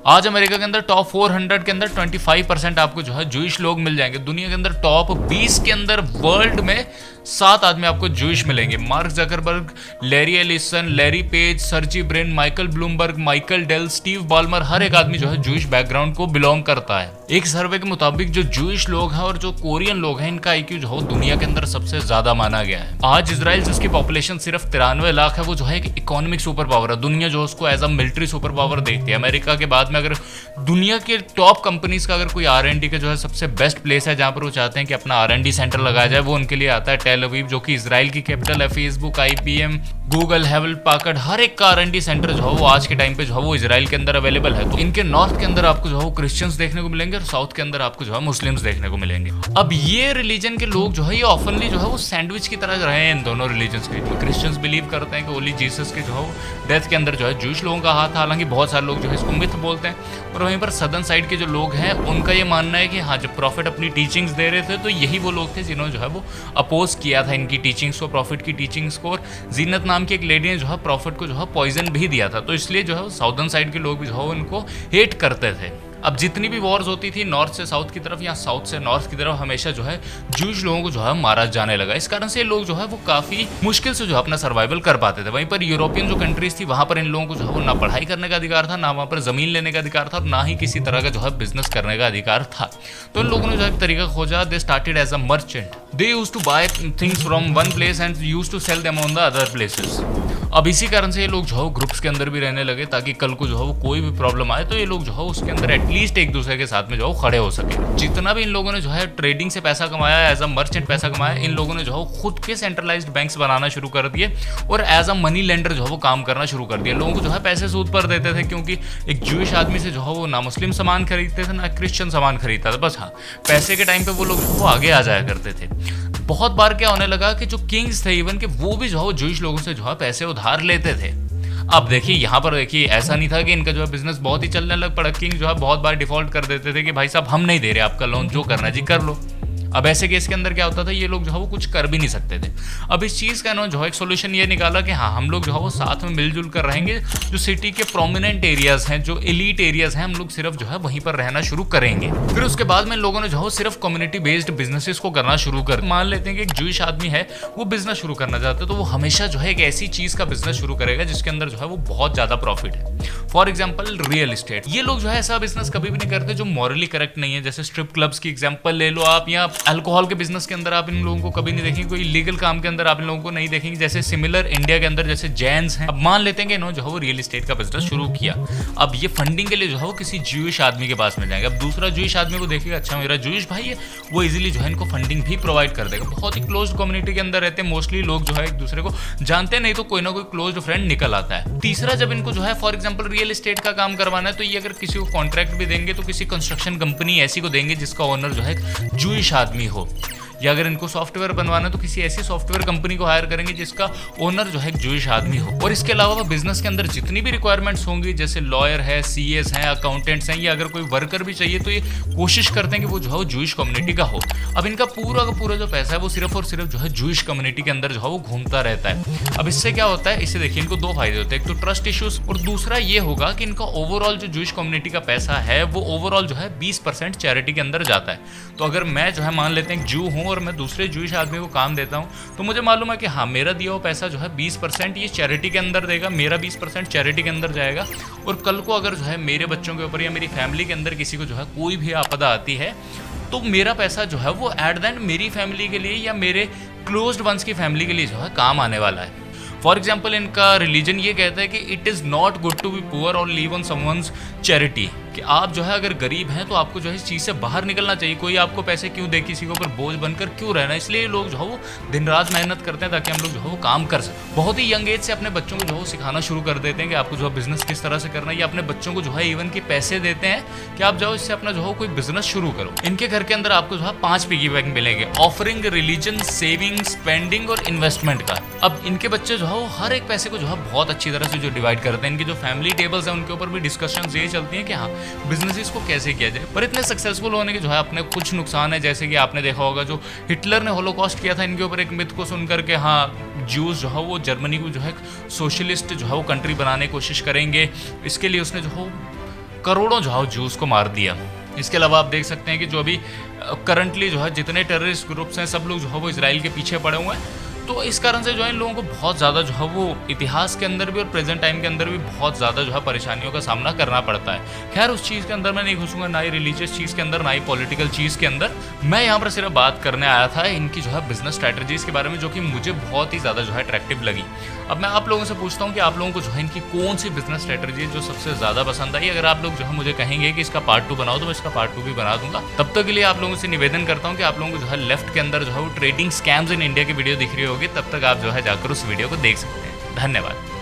आज अमेरिका के अंदर टॉप 400 के अंदर 25% आपको जो है जूइश लोग मिल जाएंगे। दुनिया के अंदर टॉप 20 के अंदर वर्ल्ड में 7 आदमी आपको जूइश मिलेंगे। Mark Zuckerberg, Larry Ellison, Larry Page, Sergey Brin, Michael Bloomberg, Michael Dell, Steve Ballmer, हर एक आदमी जो है जूइश बैकग्राउंड को बिलोंग करता है। एक सर्वे के मुताबिक जो जूइश लोग हैं और जो कोरियन लोग हैं, इनका IQ जो है दुनिया के अंदर सबसे ज्यादा माना गया है। आज इजराइल जिसकी पॉपुलेशन सिर्फ 93 लाख है, वो जो है एक इकोनॉमिक सुपर पावर है। दुनिया जो उसको as a military super power देखती है। अमेरिका के बाद में अगर दुनिया के टॉप कंपनीज का अगर कोई R&D का जो है सबसे बेस्ट प्लेस है जहां पर वो चाहते हैं कि अपना R&D सेंटर लगाया जाए, वो उनके लिए आता है टेल अवीव, जो कि इजराइल की कैपिटल है। फेसबुक, IBM, गूगल, हेवल पाकर्ड, हर एक का R&D सेंटर जो है वो आज के टाइम पे जो है वो इजराइल के अंदर अवेलेबल है। तो इनके नॉर्थ के अंदर आपको जो है क्रिश्चियंस देखने को मिलेंगे और साउथ के अंदर आपको जो है मुस्लिम्स देखने को मिलेंगे। अब ये रिलीजन के लोग जो है ये ऑफनली जो है वो सैंडविच की तरह रहे हैं इन दोनों रिलीजन्स के। तो क्रिश्चियंस बिलीव करते हैं कि ओनली जीसस के जो है डेथ के अंदर जो है जूइश लोगों का हाथ, हालांकि बहुत सारे लोग जो है इसको मिथ बोलते हैं। और वहीं पर सदर्न साइड के जो लोग हैं उनका ये मानना है कि हाँ, जब प्रॉफिट अपनी टीचिंग्स दे रहे थे तो यही वो लोग थे जिन्होंने जो है वो अपोज किया था इनकी टीचिंग्स को, प्रॉफिट की टीचिंग्स को। और जीनत नाम की एक लेडी ने जो है प्रॉफिट को जो है पॉइजन भी दिया था। तो इसलिए जो है साउदर्न साइड के लोग भी जो है उनको हेट करते थे। अब जितनी भी वॉर्स होती थी नॉर्थ से साउथ की तरफ या साउथ से नॉर्थ की तरफ, हमेशा जो है जूइश लोगों को जो है मारा जाने लगा। इस कारण से लोग जो है वो काफी मुश्किल से जो है अपना सर्वाइवल कर पाते थे। वहीं पर यूरोपियन जो कंट्रीज थी वहां पर इन लोगों को जो है वो ना पढ़ाई करने का अधिकार था, ना वहां पर जमीन लेने का अधिकार था, और ना ही किसी तरह का जो है बिजनेस करने का अधिकार था। तो इन लोगों ने जो है तरीका खोजा। They started as a merchant. They used to buy things from one place and used to sell them on the other places. अब इसी कारण से ये लोग जो है ग्रुप्स के अंदर भी रहने लगे, ताकि कल को जो है वो कोई भी प्रॉब्लम आए तो ये लोग जो है उसके अंदर एटलीस्ट एक दूसरे के साथ में जो है खड़े हो सके। जितना भी इन लोगों ने जो है ट्रेडिंग से पैसा कमाया, एज अ मर्चेंट पैसा कमाया, इन लोगों ने जो है खुद के सेंट्रलाइज्ड बैंक्स बनाना शुरू कर दिए और एज अ मनी लेंडर जो है वो काम करना शुरू कर दिया। लोगों को जो है पैसे सूद पर देते थे, क्योंकि एक जूइश आदमी से जो है वो ना मुस्लिम सामान खरीदते थे ना क्रिश्चियन सामान खरीदता था। बस हाँ, पैसे के टाइम पे वो लोग वो आगे आ जाया करते थे। बहुत बार क्या होने लगा कि जो किंग्स थे इवन के, वो भी जो है जूइश लोगों से जो है पैसे उधार लेते थे। अब देखिए यहाँ पर देखिए ऐसा नहीं था कि इनका जो है बिजनेस बहुत ही चलने लग पड़ा। किंग जो है बहुत बार डिफॉल्ट कर देते थे कि भाई साहब हम नहीं दे रहे आपका लोन, जो करना जी कर लो। अब ऐसे केस के अंदर क्या होता था, ये लोग जो है वो कुछ कर भी नहीं सकते थे। अब इस चीज़ का जो है एक सोल्यूशन ये निकाला कि हाँ, हम लोग जो है वो साथ में मिलजुल कर रहेंगे। जो सिटी के प्रोमिनेंट एरियाज हैं, जो एलीट एरियाज हैं, हम लोग सिर्फ जो है वहीं पर रहना शुरू करेंगे। फिर उसके बाद में लोगों ने जो है सिर्फ कम्युनिटी बेस्ड बिजनेसेस को करना शुरू कर। मान लेते हैं कि एक जूइश आदमी है, वो बिजनेस शुरू करना चाहता है, तो वो हमेशा जो है एक ऐसी चीज़ का बिजनेस शुरू करेगा जिसके अंदर जो है वो बहुत ज़्यादा प्रॉफिट है। For example real estate. ये लोग जो है ऐसा बिजनेस कभी भी नहीं करते जो मॉरली करेक्ट नहीं है। जैसे स्ट्रिप क्लब्स की एग्जाम्पल ले लो आप, या अल्कोहल के बिजनेस के अंदर आप इन लोगों को कभी नहीं देखेंगे। कोई लीगल काम के अंदर आप इन लोगों को नहीं देखेंगे। जैसे सिमिलर इंडिया के अंदर जैसे जैन्स हैं। अब मान लेते हैं कि इन्होंने जो है वो रियल एस्टेट का बिजनेस शुरू किया। अब ये फंडिंग के लिए जो है वो किसी जूइश आदमी के पास में जाएंगे। अब दूसरा जूइश आदमी को देखेगा, अच्छा मेरा जूइश भाई है, वो इजीली जो है इनको फंडिंग भी प्रोवाइड कर देगा। बहुत ही क्लोज कम्युनिटी के अंदर रहते हैं, मोस्टली लोग जो है एक दूसरे को जानते नहीं, तो कोई ना कोई क्लोज फ्रेंड निकल आता है। तीसरा, जब इनको जो है फॉर एग्जाम्पल रियल एस्टेट का काम करवाना है, तो ये अगर किसी को कॉन्ट्रैक्ट भी देंगे तो किसी कंस्ट्रक्शन कंपनी ऐसी को देंगे जिसका ओनर जो है जूइश आदमी हो। या अगर इनको सॉफ्टवेयर बनवाना है तो किसी ऐसी सॉफ्टवेयर कंपनी को हायर करेंगे जिसका ओनर जो है एक जूइश आदमी हो। और इसके अलावा बिजनेस के अंदर जितनी भी रिक्वायरमेंट्स होंगी, जैसे लॉयर है, CAs हैं, अकाउंटेंट्स हैं, या अगर कोई वर्कर भी चाहिए तो ये कोशिश करते हैं कि वो जो है वो जूइश कम्युनिटी का हो। अब इनका पूरा का पूरा जो पैसा है वो सिर्फ और सिर्फ जो है जूइश कम्युनिटी के अंदर जो है वो घूमता रहता है। अब इससे क्या होता है, इससे देखिए इनको दो फायदे होते हैं। एक तो ट्रस्ट इश्यूज, और दूसरा ये होगा कि इनका ओवरऑल जो जूइश कम्युनिटी का पैसा है वो ओवरऑल जो है 20% चैरिटी के अंदर जाता है। तो अगर मैं जो है मान लेते हैं जू हूँ और मैं दूसरे जूइश आदमी को काम देता हूं, तो मुझे मालूम है कि हाँ, मेरा दिया हुआ पैसा जो है 20% ये चैरिटी के अंदर देगा, मेरा 20% चैरिटी के अंदर जाएगा। और कल को अगर जो है मेरे बच्चों के ऊपर या मेरी फैमिली के अंदर किसी को जो है कोई भी आपदा आती है, तो मेरा पैसा जो है वो एट द एंड मेरी फैमिली के लिए या मेरे क्लोज्ड वंस की फैमिली के लिए जो है काम आने वाला है। फॉर एग्जाम्पल, इनका रिलीजन ये कहता है कि it is not good to be poor और लीव ऑन समवंस चैरिटी, कि आप जो है अगर गरीब हैं तो आपको जो है इस चीज़ से बाहर निकलना चाहिए। कोई आपको पैसे क्यों दे, किसी के ऊपर बोझ बनकर क्यों रहना। इसलिए लोग जो है वो दिन रात मेहनत करते हैं ताकि हम लोग जो है वो काम कर सकें। बहुत ही यंग एज से अपने बच्चों को जो है सिखाना शुरू कर देते हैं कि आपको जो है बिजनेस किस तरह से करना है, या अपने बच्चों को जो है इवन के पैसे देते हैं कि आप जाओ इससे अपना जो है कोई बिजनेस शुरू करो। इनके घर के अंदर आपको जो है 5 पिगी बैंक मिलेंगे, ऑफरिंग रिलीजन, सेविंग, स्पेंडिंग और इन्वेस्टमेंट का। अब इनके बच्चे जो है वो हर एक पैसे को जो है बहुत अच्छी तरह से जो डिवाइड करते हैं। इनकी जो फैमिली टेबल्स हैं उनके ऊपर भी डिस्कशन ये चलती है कि हाँ, बिजनेसेस को कैसे किया जाए। पर इतने सक्सेसफुल होने के जो है अपने कुछ नुकसान है। जैसे कि आपने देखा होगा जो हिटलर ने होलोकॉस्ट किया था, इनके ऊपर एक मिथ को सुनकर के हाँ, ज्यूज जो है वो जर्मनी को जो है सोशलिस्ट जो है वो कंट्री बनाने की कोशिश करेंगे। इसके लिए उसने जो है करोड़ों जो है जूस को मार दिया। इसके अलावा आप देख सकते हैं कि जो अभी करंटली जो है जितने टेररिस्ट ग्रुप्स हैं सब लोग जो है वो इसराइल के पीछे पड़े हुए हैं। तो इस कारण से जो है इन लोगों को बहुत ज़्यादा जो है वो इतिहास के अंदर भी और प्रेजेंट टाइम के अंदर भी बहुत ज़्यादा जो है परेशानियों का सामना करना पड़ता है। खैर उस चीज़ के अंदर मैं नहीं घुसूंगा, ना ही रिलीजियस चीज़ के अंदर, ना ही पॉलिटिकल चीज़ के अंदर। मैं यहाँ पर सिर्फ बात करने आया था इनकी जो है बिजनेस स्ट्रैटेजीज के बारे में, जो कि मुझे बहुत ही ज़्यादा जो है अट्रैक्टिव लगी। अब मैं आप लोगों से पूछता हूँ कि आप लोगों को जो है इनकी कौन सी बिजनेस स्ट्रैटेजी जो सबसे ज़्यादा पसंद आई। अगर आप लोग जो है मुझे कहेंगे कि इसका पार्ट 2 बनाओ तो मैं इसका पार्ट 2 भी बना दूंगा। तब तक के लिए आप लोगों से निवेदन करता हूँ कि आप लोगों को जो है लेफ्ट के अंदर जो है वो ट्रेडिंग स्कैम्स इन इंडिया की वीडियो दिख रही होगी, तब तक आप जो है जाकर उस वीडियो को देख सकते हैं। धन्यवाद।